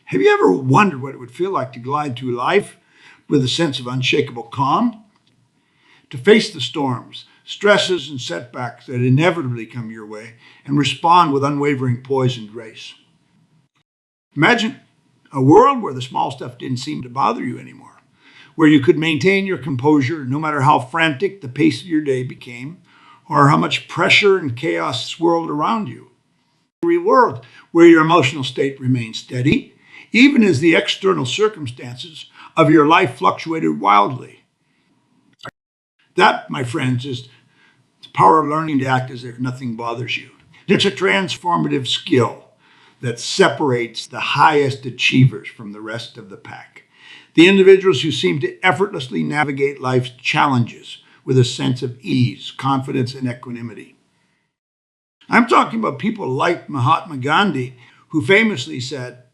Have you ever wondered what it would feel like to glide through life with a sense of unshakable calm? To face the storms, stresses, and setbacks that inevitably come your way and respond with unwavering poise and grace. Imagine a world where the small stuff didn't seem to bother you anymore, where you could maintain your composure no matter how frantic the pace of your day became or how much pressure and chaos swirled around you. A world where your emotional state remained steady, even as the external circumstances of your life fluctuated wildly. That, my friends, is the power of learning to act as if nothing bothers you. It's a transformative skill that separates the highest achievers from the rest of the pack. The individuals who seem to effortlessly navigate life's challenges with a sense of ease, confidence, and equanimity. I'm talking about people like Mahatma Gandhi, who famously said,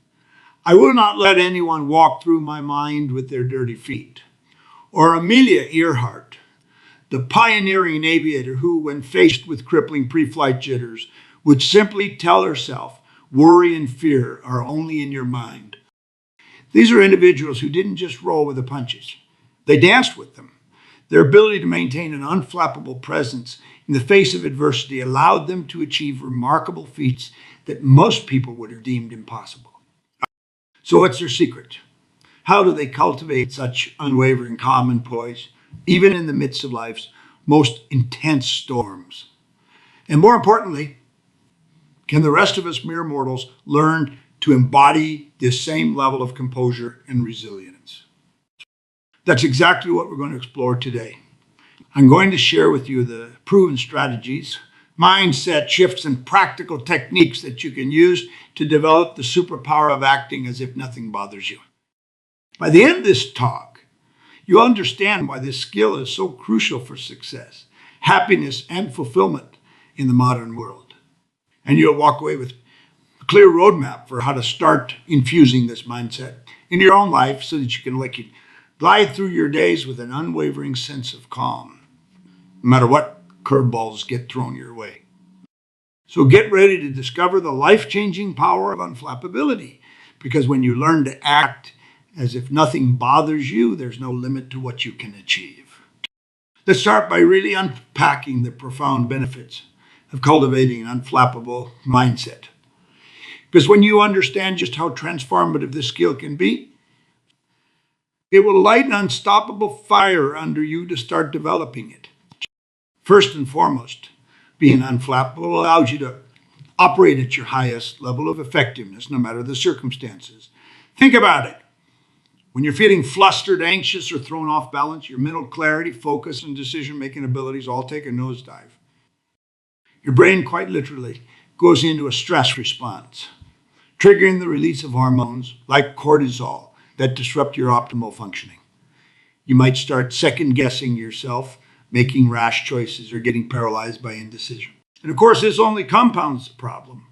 "I will not let anyone walk through my mind with their dirty feet." Or Amelia Earhart, the pioneering aviator who, when faced with crippling pre-flight jitters, would simply tell herself, "Worry and fear are only in your mind." These are individuals who didn't just roll with the punches. They danced with them. Their ability to maintain an unflappable presence in the face of adversity allowed them to achieve remarkable feats that most people would have deemed impossible. So what's their secret? How do they cultivate such unwavering calm and poise, even in the midst of life's most intense storms? And more importantly, can the rest of us mere mortals learn to embody this same level of composure and resilience? That's exactly what we're going to explore today. I'm going to share with you the proven strategies, mindset shifts, and practical techniques that you can use to develop the superpower of acting as if nothing bothers you. By the end of this talk, you'll understand why this skill is so crucial for success, happiness, and fulfillment in the modern world. And you'll walk away with a clear roadmap for how to start infusing this mindset in your own life so that you can glide through your days with an unwavering sense of calm, no matter what curveballs get thrown your way. So get ready to discover the life-changing power of unflappability, because when you learn to act as if nothing bothers you, there's no limit to what you can achieve. Let's start by really unpacking the profound benefits of cultivating an unflappable mindset. Because when you understand just how transformative this skill can be, it will light an unstoppable fire under you to start developing it. First and foremost, being unflappable allows you to operate at your highest level of effectiveness, no matter the circumstances. Think about it. When you're feeling flustered, anxious, or thrown off balance, your mental clarity, focus, and decision-making abilities all take a nosedive. Your brain, quite literally, goes into a stress response, triggering the release of hormones like cortisol that disrupt your optimal functioning. You might start second-guessing yourself, making rash choices, or getting paralyzed by indecision. And of course, this only compounds the problem,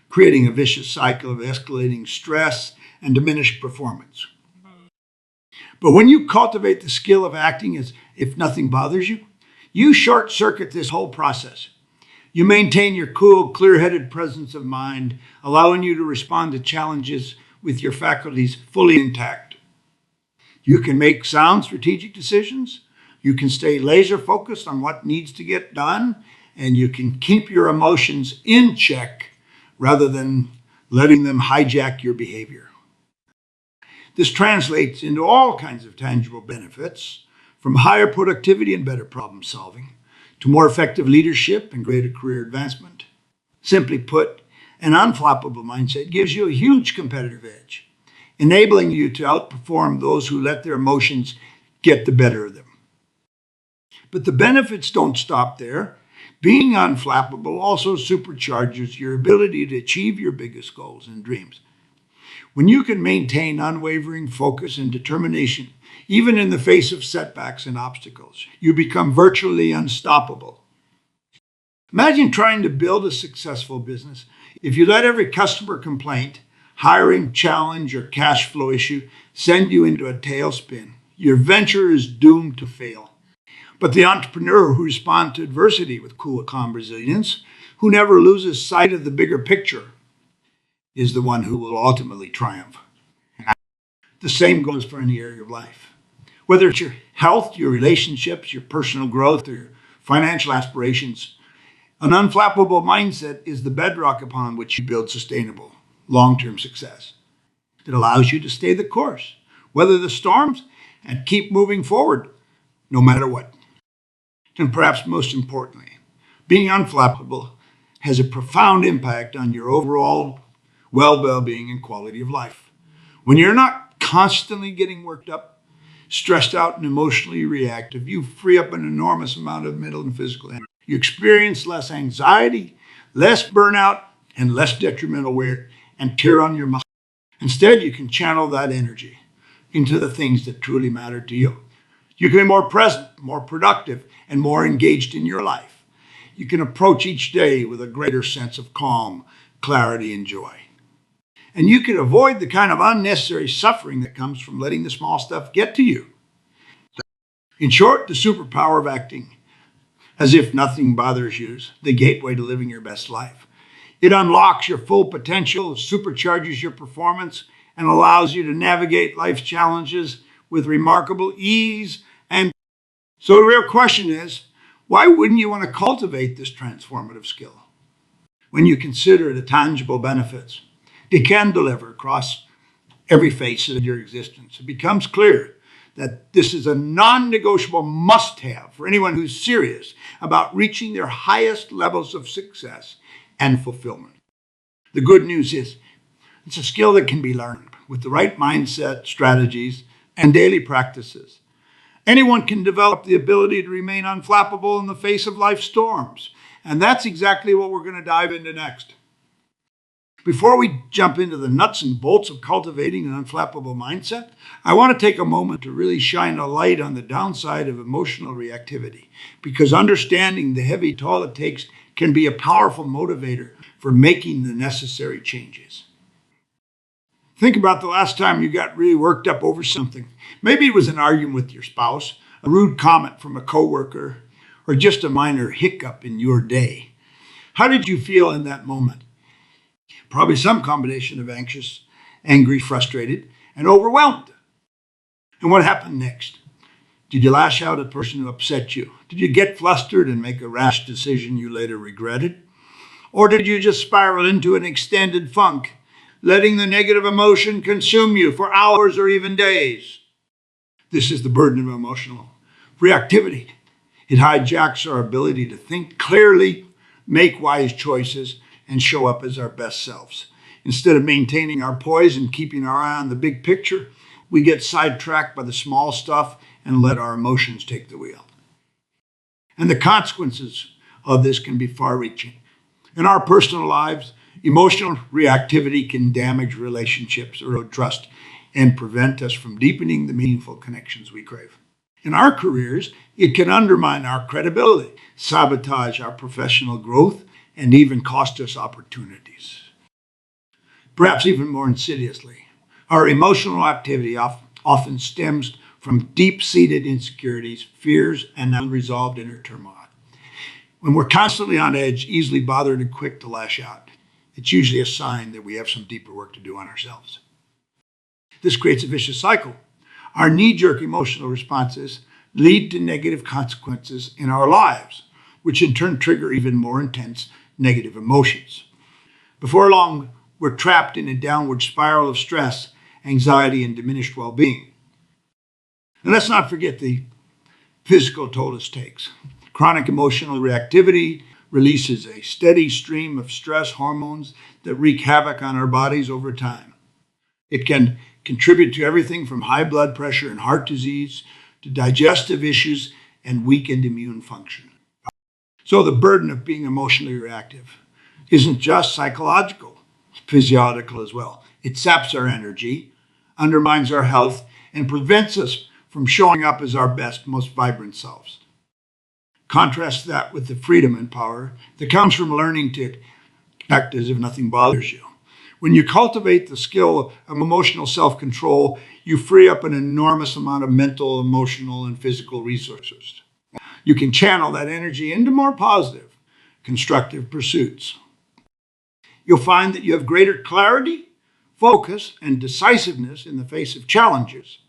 creating a vicious cycle of escalating stress and diminished performance. But when you cultivate the skill of acting as if nothing bothers you, you short-circuit this whole process. You maintain your cool, clear-headed presence of mind, allowing you to respond to challenges with your faculties fully intact. You can make sound strategic decisions, you can stay laser-focused on what needs to get done, and you can keep your emotions in check rather than letting them hijack your behavior. This translates into all kinds of tangible benefits, from higher productivity and better problem solving, to more effective leadership and greater career advancement. Simply put, an unflappable mindset gives you a huge competitive edge, enabling you to outperform those who let their emotions get the better of them. But the benefits don't stop there. Being unflappable also supercharges your ability to achieve your biggest goals and dreams. When you can maintain unwavering focus and determination, even in the face of setbacks and obstacles, you become virtually unstoppable. Imagine trying to build a successful business. If you let every customer complaint, hiring challenge, or cash flow issue send you into a tailspin, your venture is doomed to fail. But the entrepreneur who responds to adversity with cool, calm resilience, who never loses sight of the bigger picture, is the one who will ultimately triumph. The same goes for any area of life. Whether it's your health, your relationships, your personal growth, or your financial aspirations, an unflappable mindset is the bedrock upon which you build sustainable, long-term success. It allows you to stay the course, weather the storms, and keep moving forward, no matter what. And perhaps most importantly, being unflappable has a profound impact on your overall well-being and quality of life. When you're not constantly getting worked up, stressed out, and emotionally reactive, you free up an enormous amount of mental and physical energy. You experience less anxiety, less burnout, and less detrimental wear and tear on your muscles. Instead, you can channel that energy into the things that truly matter to you. You can be more present, more productive, and more engaged in your life. You can approach each day with a greater sense of calm, clarity, and joy. And you can avoid the kind of unnecessary suffering that comes from letting the small stuff get to you. In short, the superpower of acting as if nothing bothers you is the gateway to living your best life. It unlocks your full potential, supercharges your performance, and allows you to navigate life's challenges with remarkable ease. And so the real question is, why wouldn't you want to cultivate this transformative skill? When you consider the tangible benefits it can deliver across every facet of your existence, it becomes clear that this is a non-negotiable must-have for anyone who's serious about reaching their highest levels of success and fulfillment. The good news is it's a skill that can be learned with the right mindset, strategies, and daily practices. Anyone can develop the ability to remain unflappable in the face of life's storms. And that's exactly what we're going to dive into next. Before we jump into the nuts and bolts of cultivating an unflappable mindset, I want to take a moment to really shine a light on the downside of emotional reactivity, because understanding the heavy toll it takes can be a powerful motivator for making the necessary changes. Think about the last time you got really worked up over something. Maybe it was an argument with your spouse, a rude comment from a coworker, or just a minor hiccup in your day. How did you feel in that moment? Probably some combination of anxious, angry, frustrated, and overwhelmed. And what happened next? Did you lash out at the person who upset you? Did you get flustered and make a rash decision you later regretted? Or did you just spiral into an extended funk, letting the negative emotion consume you for hours or even days? This is the burden of emotional reactivity. It hijacks our ability to think clearly, make wise choices, and show up as our best selves. Instead of maintaining our poise and keeping our eye on the big picture, we get sidetracked by the small stuff and let our emotions take the wheel. And the consequences of this can be far-reaching. In our personal lives, emotional reactivity can damage relationships, erode trust, and prevent us from deepening the meaningful connections we crave. In our careers, it can undermine our credibility, sabotage our professional growth, and even cost us opportunities. Perhaps even more insidiously, our emotional activity often stems from deep-seated insecurities, fears, and unresolved inner turmoil. When we're constantly on edge, easily bothered, and quick to lash out, it's usually a sign that we have some deeper work to do on ourselves. This creates a vicious cycle. Our knee-jerk emotional responses lead to negative consequences in our lives, which in turn trigger even more intense negative emotions. Before long, we're trapped in a downward spiral of stress, anxiety, and diminished well-being. And let's not forget the physical toll this takes. Chronic emotional reactivity releases a steady stream of stress hormones that wreak havoc on our bodies over time. It can contribute to everything from high blood pressure and heart disease to digestive issues and weakened immune function. So the burden of being emotionally reactive isn't just psychological, it's physiological as well. It saps our energy, undermines our health, and prevents us from showing up as our best, most vibrant selves. Contrast that with the freedom and power that comes from learning to act as if nothing bothers you. When you cultivate the skill of emotional self-control, you free up an enormous amount of mental, emotional, and physical resources. You can channel that energy into more positive, constructive pursuits. You'll find that you have greater clarity, focus, and decisiveness in the face of challenges.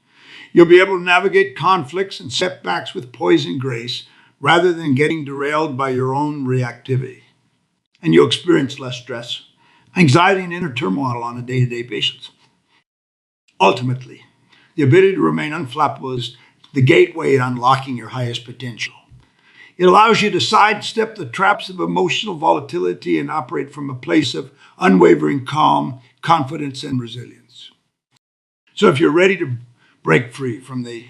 You'll be able to navigate conflicts and setbacks with poise and grace rather than getting derailed by your own reactivity. And you'll experience less stress, anxiety, and inner turmoil on a day-to-day basis. Ultimately, the ability to remain unflappable is the gateway to unlocking your highest potential. It allows you to sidestep the traps of emotional volatility and operate from a place of unwavering calm, confidence, and resilience. So if you're ready to break free from the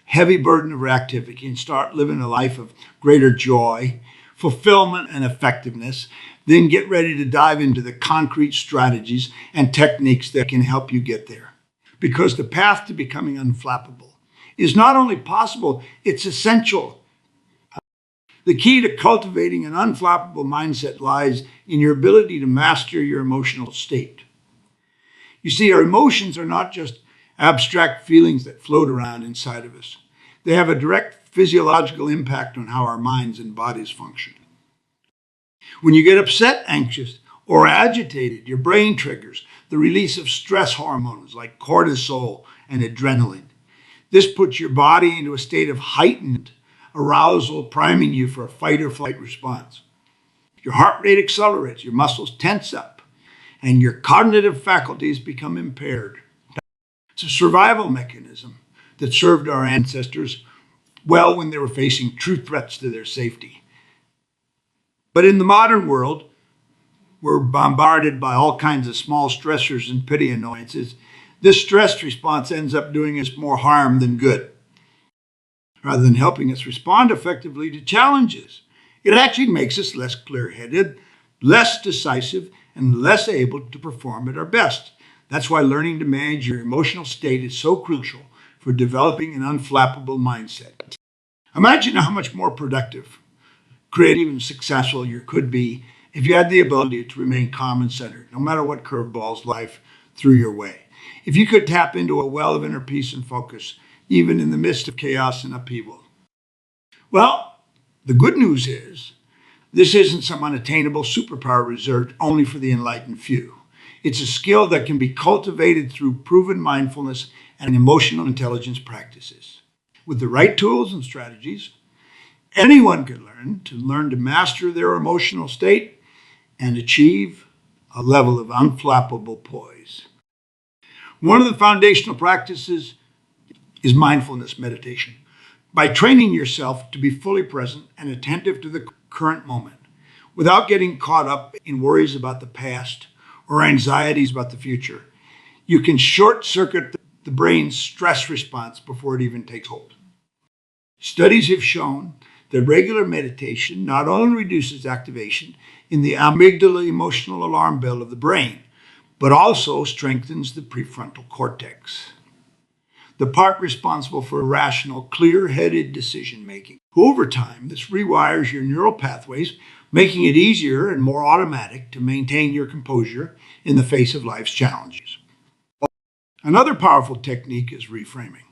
heavy burden of reactivity and start living a life of greater joy, fulfillment, and effectiveness, then get ready to dive into the concrete strategies and techniques that can help you get there. Because the path to becoming unflappable is not only possible, it's essential. The key to cultivating an unflappable mindset lies in your ability to master your emotional state. You see, our emotions are not just abstract feelings that float around inside of us. They have a direct physiological impact on how our minds and bodies function. When you get upset, anxious, or agitated, your brain triggers the release of stress hormones like cortisol and adrenaline. This puts your body into a state of heightened arousal, priming you for a fight or flight response. Your heart rate accelerates, your muscles tense up, and your cognitive faculties become impaired. It's a survival mechanism that served our ancestors well when they were facing true threats to their safety. But in the modern world, we're bombarded by all kinds of small stressors and petty annoyances. This stress response ends up doing us more harm than good. Rather than helping us respond effectively to challenges, it actually makes us less clear-headed, less decisive, and less able to perform at our best. That's why learning to manage your emotional state is so crucial for developing an unflappable mindset. Imagine how much more productive, creative, and successful you could be if you had the ability to remain calm and centered, no matter what curveballs life threw your way. If you could tap into a well of inner peace and focus, even in the midst of chaos and upheaval. Well, the good news is, this isn't some unattainable superpower reserved only for the enlightened few. It's a skill that can be cultivated through proven mindfulness and emotional intelligence practices. With the right tools and strategies, anyone can learn to master their emotional state and achieve a level of unflappable poise. One of the foundational practices is mindfulness meditation. By training yourself to be fully present and attentive to the current moment, without getting caught up in worries about the past or anxieties about the future, you can short-circuit the brain's stress response before it even takes hold. Studies have shown that regular meditation not only reduces activation in the amygdala emotional alarm bell of the brain, but also strengthens the prefrontal cortex, the part responsible for rational, clear-headed decision-making. Over time, this rewires your neural pathways, making it easier and more automatic to maintain your composure in the face of life's challenges. Another powerful technique is reframing.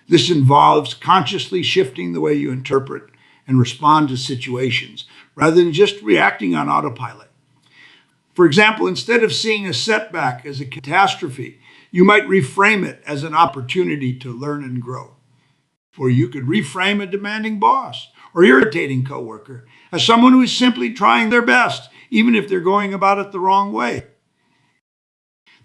This involves consciously shifting the way you interpret and respond to situations, rather than just reacting on autopilot. For example, instead of seeing a setback as a catastrophe, you might reframe it as an opportunity to learn and grow. Or you could reframe a demanding boss or irritating coworker as someone who is simply trying their best, even if they're going about it the wrong way.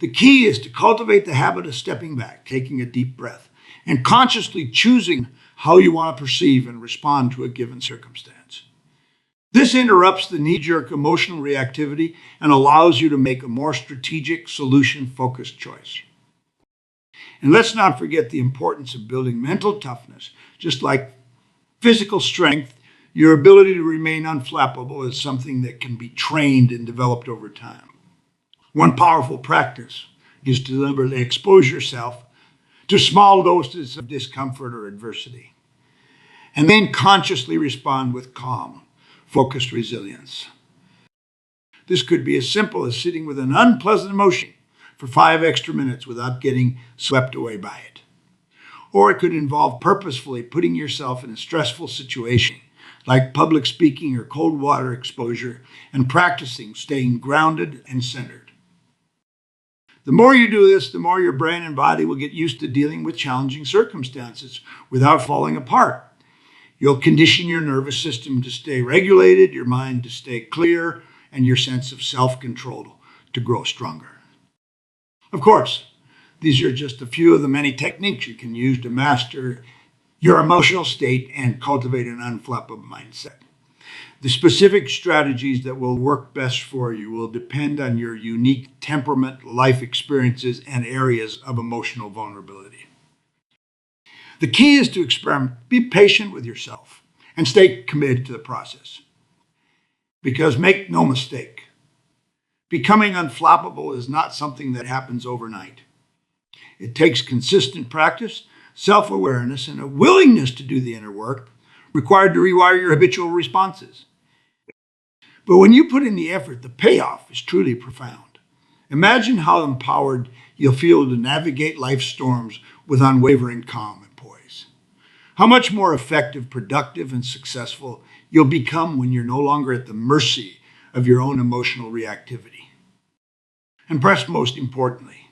The key is to cultivate the habit of stepping back, taking a deep breath, and consciously choosing how you want to perceive and respond to a given circumstance. This interrupts the knee-jerk emotional reactivity and allows you to make a more strategic, solution-focused choice. And let's not forget the importance of building mental toughness. Just like physical strength, your ability to remain unflappable is something that can be trained and developed over time. One powerful practice is to deliberately expose yourself to small doses of discomfort or adversity, and then consciously respond with calm, focused resilience. This could be as simple as sitting with an unpleasant emotion for 5 extra minutes without getting swept away by it. Or it could involve purposefully putting yourself in a stressful situation, like public speaking or cold water exposure, and practicing staying grounded and centered. The more you do this, the more your brain and body will get used to dealing with challenging circumstances without falling apart. You'll condition your nervous system to stay regulated, your mind to stay clear, and your sense of self-control to grow stronger. Of course, these are just a few of the many techniques you can use to master your emotional state and cultivate an unflappable mindset. The specific strategies that will work best for you will depend on your unique temperament, life experiences, and areas of emotional vulnerability. The key is to experiment. Be patient with yourself and stay committed to the process. Because make no mistake, becoming unflappable is not something that happens overnight. It takes consistent practice, self-awareness, and a willingness to do the inner work required to rewire your habitual responses. But when you put in the effort, the payoff is truly profound. Imagine how empowered you'll feel to navigate life's storms with unwavering calm and poise. How much more effective, productive, and successful you'll become when you're no longer at the mercy of your own emotional reactivity. And perhaps most importantly,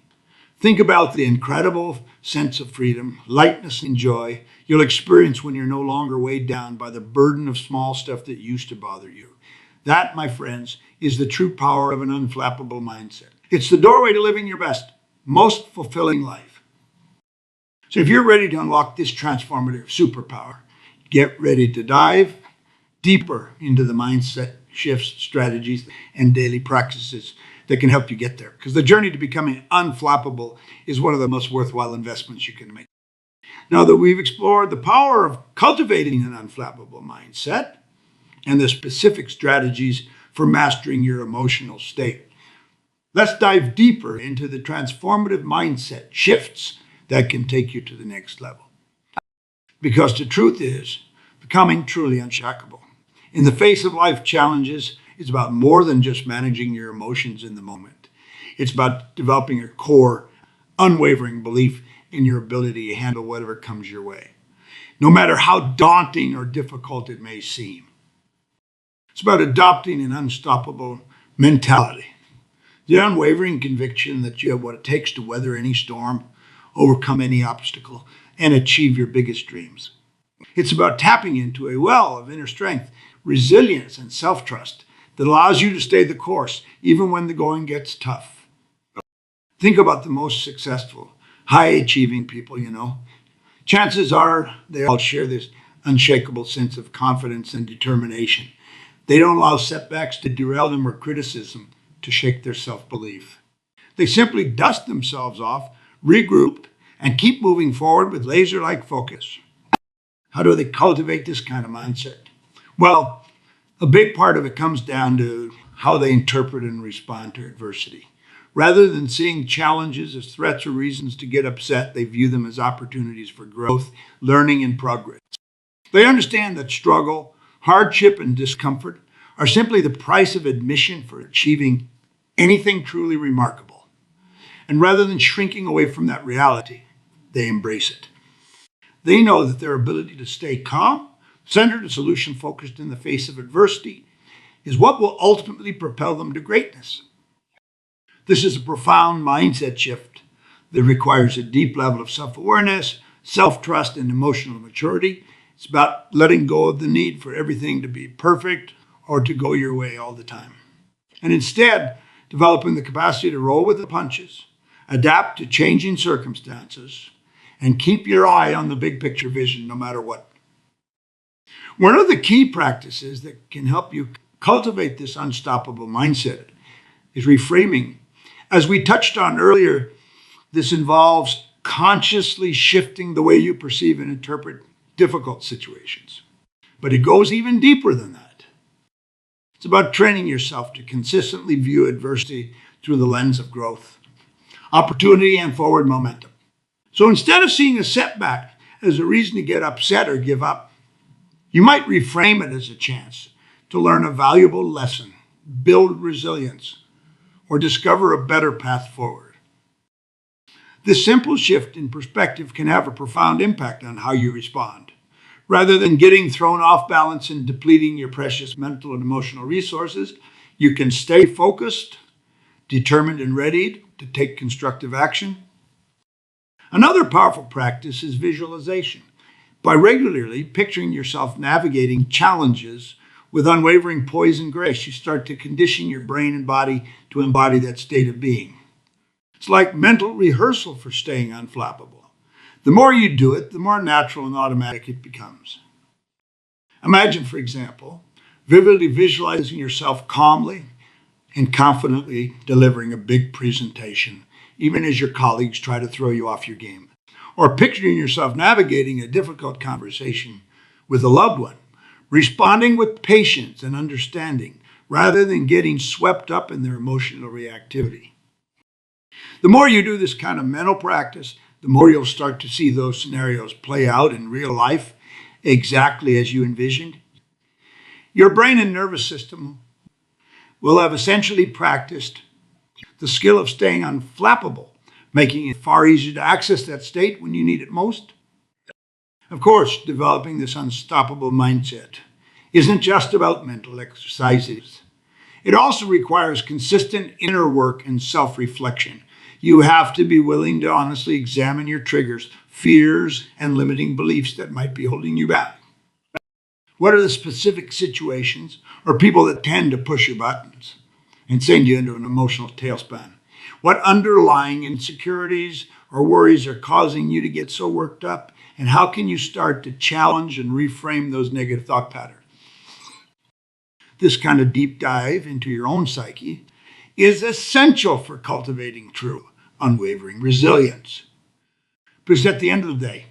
think about the incredible sense of freedom, lightness, and joy you'll experience when you're no longer weighed down by the burden of small stuff that used to bother you. That, my friends, is the true power of an unflappable mindset. It's the doorway to living your best, most fulfilling life. So if you're ready to unlock this transformative superpower, get ready to dive deeper into the mindset shifts, strategies, and daily practices that can help you get there. Because the journey to becoming unflappable is one of the most worthwhile investments you can make. Now that we've explored the power of cultivating an unflappable mindset and the specific strategies for mastering your emotional state, let's dive deeper into the transformative mindset shifts that can take you to the next level. Because the truth is, becoming truly unshakable in the face of life challenges is about more than just managing your emotions in the moment. It's about developing a core, unwavering belief in your ability to handle whatever comes your way, no matter how daunting or difficult it may seem. It's about adopting an unstoppable mentality, the unwavering conviction that you have what it takes to weather any storm, overcome any obstacle, and achieve your biggest dreams. It's about tapping into a well of inner strength, resilience, and self-trust that allows you to stay the course even when the going gets tough. Think about the most successful, high-achieving people you know. Chances are they all share this unshakable sense of confidence and determination. They don't allow setbacks to derail them or criticism to shake their self-belief. They simply dust themselves off, regroup, and keep moving forward with laser-like focus. How do they cultivate this kind of mindset? Well, a big part of it comes down to how they interpret and respond to adversity. Rather than seeing challenges as threats or reasons to get upset, they view them as opportunities for growth, learning, and progress. They understand that struggle, hardship, and discomfort are simply the price of admission for achieving anything truly remarkable. And rather than shrinking away from that reality, they embrace it. They know that their ability to stay calm, centered and solution-focused in the face of adversity is what will ultimately propel them to greatness. This is a profound mindset shift that requires a deep level of self-awareness, self-trust, and emotional maturity. It's about letting go of the need for everything to be perfect or to go your way all the time. And instead, developing the capacity to roll with the punches, adapt to changing circumstances, and keep your eye on the big picture vision no matter what. One of the key practices that can help you cultivate this unstoppable mindset is reframing. As we touched on earlier, this involves consciously shifting the way you perceive and interpret difficult situations. But it goes even deeper than that. It's about training yourself to consistently view adversity through the lens of growth, opportunity, and forward momentum. So instead of seeing a setback as a reason to get upset or give up, you might reframe it as a chance to learn a valuable lesson, build resilience, or discover a better path forward. This simple shift in perspective can have a profound impact on how you respond. Rather than getting thrown off balance and depleting your precious mental and emotional resources, you can stay focused, determined, and ready to take constructive action. Another powerful practice is visualization. By regularly picturing yourself navigating challenges with unwavering poise and grace, you start to condition your brain and body to embody that state of being. It's like mental rehearsal for staying unflappable. The more you do it, the more natural and automatic it becomes. Imagine, for example, vividly visualizing yourself calmly and confidently delivering a big presentation, even as your colleagues try to throw you off your game. Or picturing yourself navigating a difficult conversation with a loved one, responding with patience and understanding rather than getting swept up in their emotional reactivity. The more you do this kind of mental practice, the more you'll start to see those scenarios play out in real life exactly as you envisioned. Your brain and nervous system will have essentially practiced the skill of staying unflappable, making it far easier to access that state when you need it most. Of course, developing this unstoppable mindset isn't just about mental exercises. It also requires consistent inner work and self-reflection. You have to be willing to honestly examine your triggers, fears, and limiting beliefs that might be holding you back. What are the specific situations or people that tend to push your buttons and send you into an emotional tailspin? What underlying insecurities or worries are causing you to get so worked up? And how can you start to challenge and reframe those negative thought patterns? This kind of deep dive into your own psyche is essential for cultivating true, unwavering resilience. Because at the end of the day,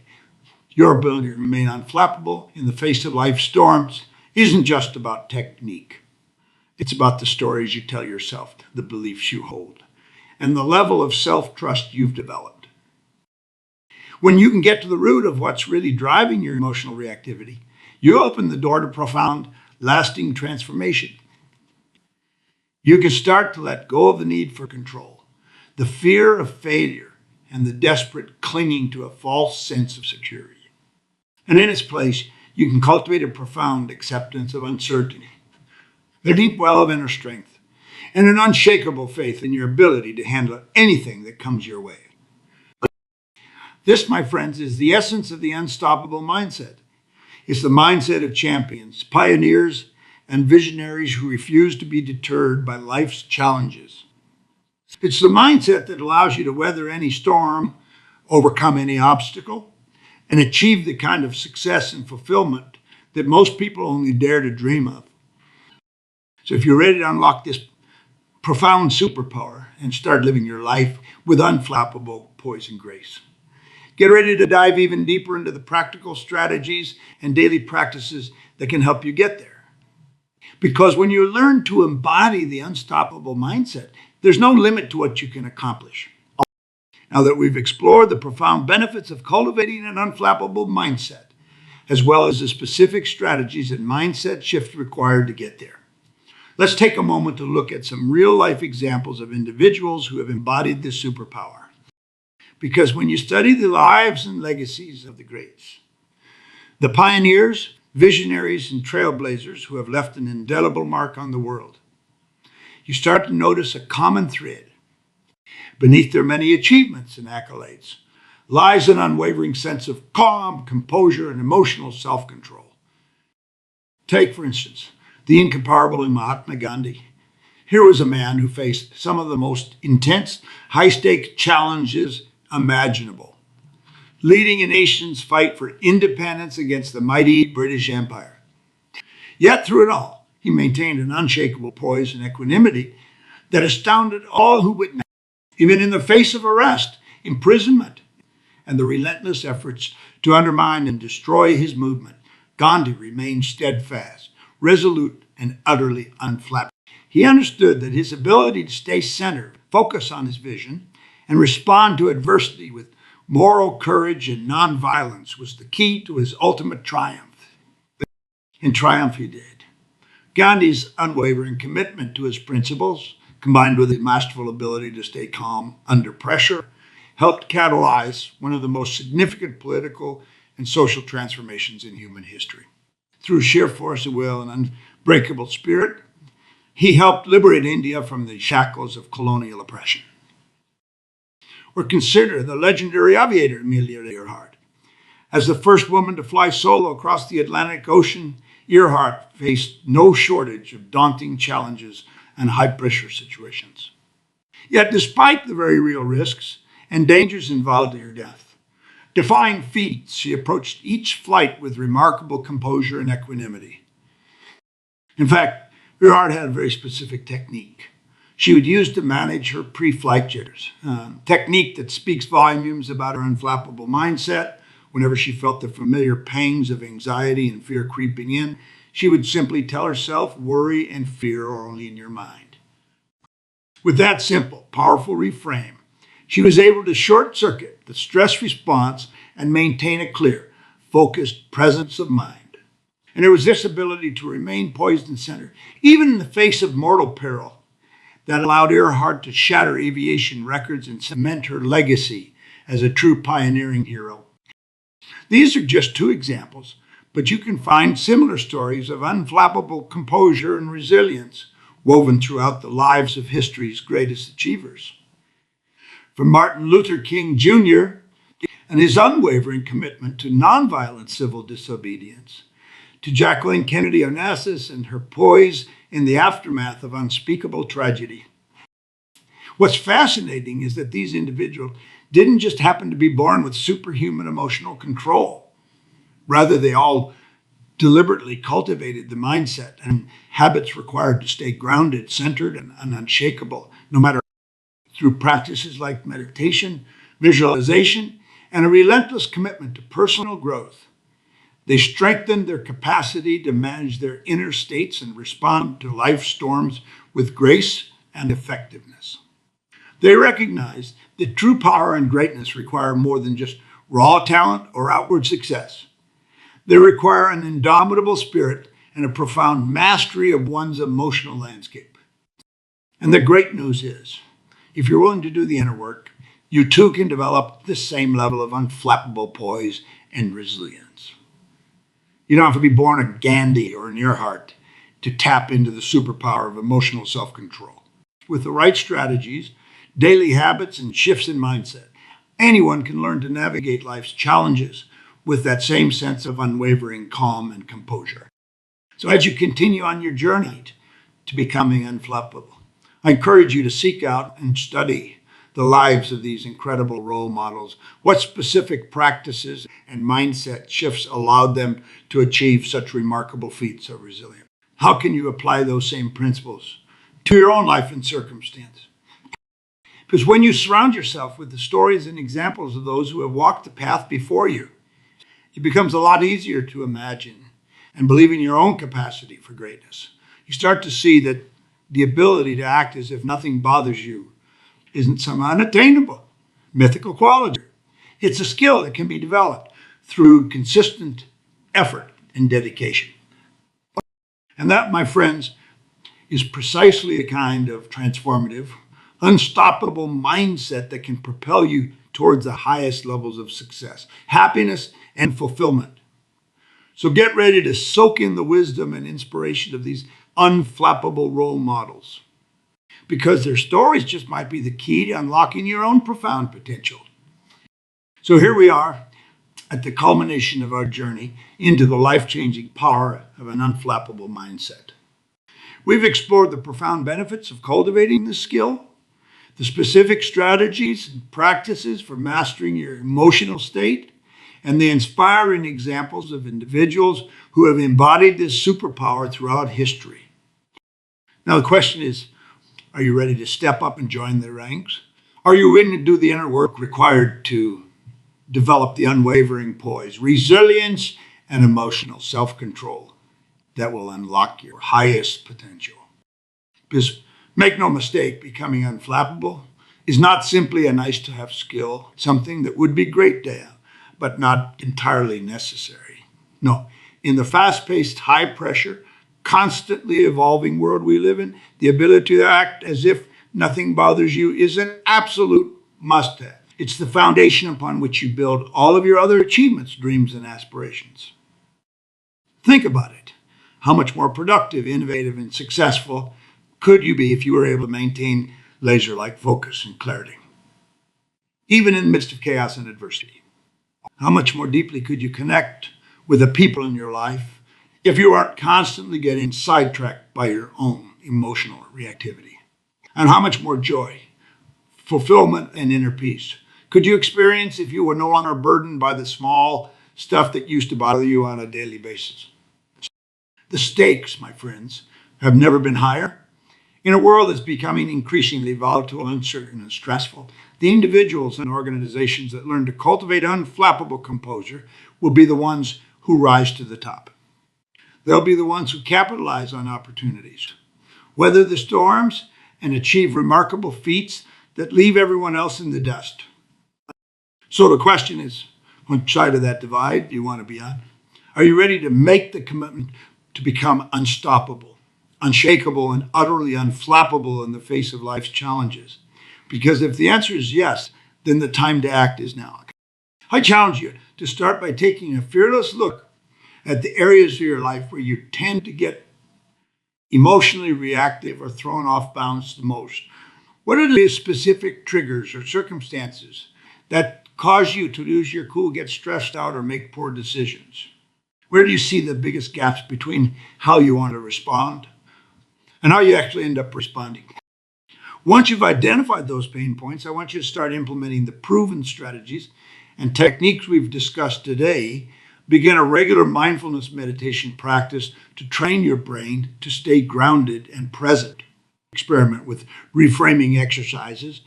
your ability to remain unflappable in the face of life's storms isn't just about technique. It's about the stories you tell yourself, the beliefs you hold, and the level of self-trust you've developed. When you can get to the root of what's really driving your emotional reactivity, you open the door to profound, lasting transformation. You can start to let go of the need for control, the fear of failure, and the desperate clinging to a false sense of security. And in its place, you can cultivate a profound acceptance of uncertainty, a deep well of inner strength, and an unshakable faith in your ability to handle anything that comes your way. This, my friends, is the essence of the unstoppable mindset. It's the mindset of champions, pioneers, and visionaries who refuse to be deterred by life's challenges. It's the mindset that allows you to weather any storm, overcome any obstacle, and achieve the kind of success and fulfillment that most people only dare to dream of. So if you're ready to unlock this profound superpower and start living your life with unflappable poise and grace, get ready to dive even deeper into the practical strategies and daily practices that can help you get there. Because when you learn to embody the unstoppable mindset, there's no limit to what you can accomplish. Now that we've explored the profound benefits of cultivating an unflappable mindset, as well as the specific strategies and mindset shift required to get there, let's take a moment to look at some real-life examples of individuals who have embodied this superpower. Because when you study the lives and legacies of the greats, the pioneers, visionaries, and trailblazers who have left an indelible mark on the world, you start to notice a common thread. Beneath their many achievements and accolades lies an unwavering sense of calm, composure, and emotional self-control. Take, for instance, the incomparable Mahatma Gandhi. Here was a man who faced some of the most intense, high-stakes challenges imaginable, leading a nation's fight for independence against the mighty British Empire. Yet through it all, he maintained an unshakable poise and equanimity that astounded all who witnessed. Even in the face of arrest, imprisonment, and the relentless efforts to undermine and destroy his movement, Gandhi remained steadfast, resolute, and utterly unflappable. He understood that his ability to stay centered, focus on his vision, and respond to adversity with moral courage and nonviolence was the key to his ultimate triumph. In triumph he did. Gandhi's unwavering commitment to his principles, combined with his masterful ability to stay calm under pressure, helped catalyze one of the most significant political and social transformations in human history. Through sheer force of will and unbreakable spirit, he helped liberate India from the shackles of colonial oppression. Or consider the legendary aviator Amelia Earhart. As the first woman to fly solo across the Atlantic Ocean, Earhart faced no shortage of daunting challenges and high-pressure situations. Yet, despite the very real risks and dangers involved in her death, defying feats, she approached each flight with remarkable composure and equanimity. In fact, Earhart had a very specific technique she would use to manage her pre-flight jitters, a technique that speaks volumes about her unflappable mindset. Whenever she felt the familiar pangs of anxiety and fear creeping in, she would simply tell herself, worry and fear are only in your mind. With that simple, powerful reframe, she was able to short-circuit the stress response and maintain a clear, focused presence of mind. And it was this ability to remain poised and centered, even in the face of mortal peril, that allowed Earhart to shatter aviation records and cement her legacy as a true pioneering hero. These are just two examples, but you can find similar stories of unflappable composure and resilience woven throughout the lives of history's greatest achievers. From Martin Luther King Jr. and his unwavering commitment to nonviolent civil disobedience, to Jacqueline Kennedy Onassis and her poise in the aftermath of unspeakable tragedy. What's fascinating is that these individuals didn't just happen to be born with superhuman emotional control. Rather, they all deliberately cultivated the mindset and habits required to stay grounded, centered, and unshakable, no matter through practices like meditation, visualization, and a relentless commitment to personal growth. They strengthened their capacity to manage their inner states and respond to life's storms with grace and effectiveness. They recognized that true power and greatness require more than just raw talent or outward success. They require an indomitable spirit and a profound mastery of one's emotional landscape. And the great news is, if you're willing to do the inner work, you too can develop the same level of unflappable poise and resilience. You don't have to be born a Gandhi or an Earhart to tap into the superpower of emotional self-control. With the right strategies, daily habits, and shifts in mindset, anyone can learn to navigate life's challenges with that same sense of unwavering calm and composure. So as you continue on your journey to becoming unflappable, I encourage you to seek out and study the lives of these incredible role models. What specific practices and mindset shifts allowed them to achieve such remarkable feats of resilience? How can you apply those same principles to your own life and circumstance? Because when you surround yourself with the stories and examples of those who have walked the path before you, it becomes a lot easier to imagine and believe in your own capacity for greatness. You start to see that the ability to act as if nothing bothers you isn't some unattainable, mythical quality. It's a skill that can be developed through consistent effort and dedication. And that, my friends, is precisely the kind of transformative, unstoppable mindset that can propel you towards the highest levels of success, happiness, and fulfillment. So get ready to soak in the wisdom and inspiration of these unflappable role models, because their stories just might be the key to unlocking your own profound potential. So here we are at the culmination of our journey into the life-changing power of an unflappable mindset. We've explored the profound benefits of cultivating this skill, the specific strategies and practices for mastering your emotional state, and the inspiring examples of individuals who have embodied this superpower throughout history. Now the question is, are you ready to step up and join their ranks? Are you willing to do the inner work required to develop the unwavering poise, resilience, and emotional self-control that will unlock your highest potential? Because make no mistake, becoming unflappable is not simply a nice-to-have skill, something that would be great to have, but not entirely necessary. No, in the fast-paced, high-pressure, constantly evolving world we live in, the ability to act as if nothing bothers you is an absolute must-have. It's the foundation upon which you build all of your other achievements, dreams, and aspirations. Think about it. How much more productive, innovative, and successful could you be if you were able to maintain laser-like focus and clarity? even in the midst of chaos and adversity. How much more deeply could you connect with the people in your life if you aren't constantly getting sidetracked by your own emotional reactivity? And how much more joy, fulfillment, and inner peace could you experience if you were no longer burdened by the small stuff that used to bother you on a daily basis? The stakes, my friends, have never been higher. In a world that's becoming increasingly volatile, uncertain, and stressful, the individuals and organizations that learn to cultivate unflappable composure will be the ones who rise to the top. They'll be the ones who capitalize on opportunities, weather the storms, and achieve remarkable feats that leave everyone else in the dust. So the question is, which side of that divide do you want to be on? Are you ready to make the commitment to become unstoppable, unshakable, and utterly unflappable in the face of life's challenges? Because if the answer is yes, then the time to act is now. I challenge you to start by taking a fearless look at the areas of your life where you tend to get emotionally reactive or thrown off balance the most. What are the specific triggers or circumstances that cause you to lose your cool, get stressed out, or make poor decisions? Where do you see the biggest gaps between how you want to respond and how you actually end up responding? Once you've identified those pain points, I want you to start implementing the proven strategies and techniques we've discussed today. Begin a regular mindfulness meditation practice to train your brain to stay grounded and present. Experiment with reframing exercises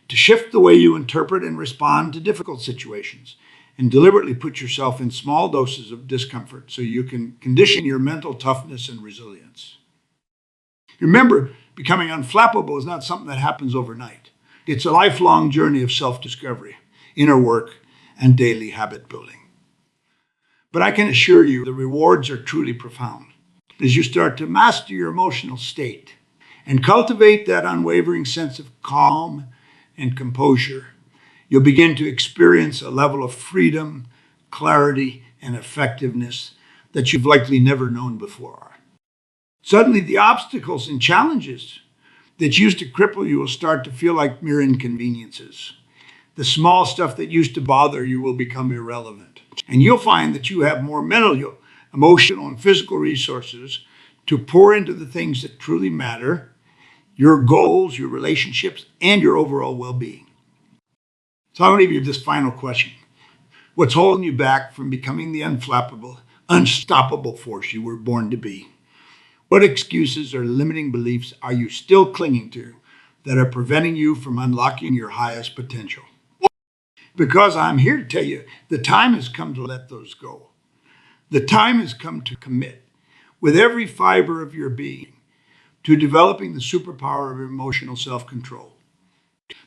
to shift the way you interpret and respond to difficult situations, and deliberately put yourself in small doses of discomfort so you can condition your mental toughness and resilience. Remember, becoming unflappable is not something that happens overnight. It's a lifelong journey of self-discovery, inner work, and daily habit building. But I can assure you the rewards are truly profound as you start to master your emotional state and cultivate that unwavering sense of calm and composure. You'll begin to experience a level of freedom, clarity, and effectiveness that you've likely never known before. Suddenly, the obstacles and challenges that used to cripple you will start to feel like mere inconveniences. The small stuff that used to bother you will become irrelevant. And you'll find that you have more mental, emotional, and physical resources to pour into the things that truly matter, your goals, your relationships, and your overall well-being. So I want to give you this final question. What's holding you back from becoming the unflappable, unstoppable force you were born to be? What excuses or limiting beliefs are you still clinging to that are preventing you from unlocking your highest potential? Because I'm here to tell you, the time has come to let those go. The time has come to commit with every fiber of your being to developing the superpower of emotional self-control.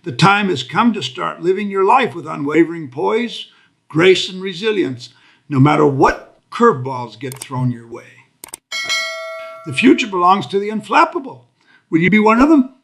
The time has come to start living your life with unwavering poise, grace, and resilience, no matter what curveballs get thrown your way. The future belongs to the unflappable. Will you be one of them?